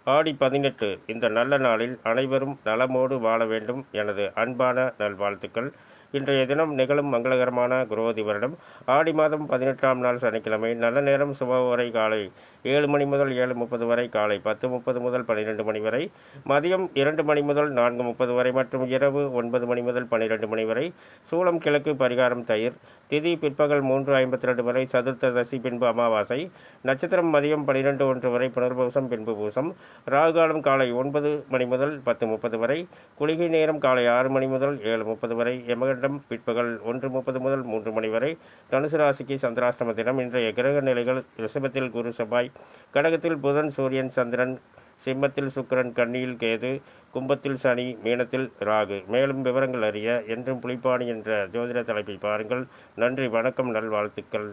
ஆடி 18 இந்த நல்ல நாளில் அனைவரும் நலமோடு வாழ வேண்டும். எனது அன்பான நல்வாழ்த்துக்கள். இன்றைய தினம் நிகழும் மங்களகரமான குரோதி வருடம் ஆடி மாதம் 18ஆம் நாள் சனிக்கிழமை. நல்ல நேரம் சுபவரை காலை 7 மணி முதல் 7:30 வரை, காலை 10:30 முதல் 12 மணி வரை, மதியம் 2 மணி முதல் 4:30 வரை மற்றும் இரவு 9 மணி முதல் 12 மணி வரை. சூளம் கிழக்கு, பரிகாரம் தயிர். திதி பிற்பகல் 3:52 வரை, சதுர்த்ததசி பின்பு அமாவாசை. நட்சத்திரம் மதியம் 12:01 வரை, புனர்பூசம் பின்பு பூசம். ராகுகாலம் காலை 9 மணி முதல் 10:30 வரை. குளிகை நேரம் காலை 6 மணி முதல் 7:30 வரை. யமகண்டம் பிற்பகல் 1:30 முதல் 3 மணி வரை. தனுசு ராசிக்கு சந்திராஷ்டம தினம். இன்றைய கிரக நிலைகள்: ரிஷபத்தில் குரு செவ்வாய், கடகத்தில் புதன் சூரியன் சந்திரன், சிம்மத்தில் சுக்கிரன், கன்னியில் கேது, கும்பத்தில் சனி, மீனத்தில் ராகு. மேலும் விவரங்கள் அறிய என்றும் புலிப்பாணி என்ற ஜோதிட தலைப்பை பாருங்கள். நன்றி, வணக்கம், நல்வாழ்த்துக்கள்.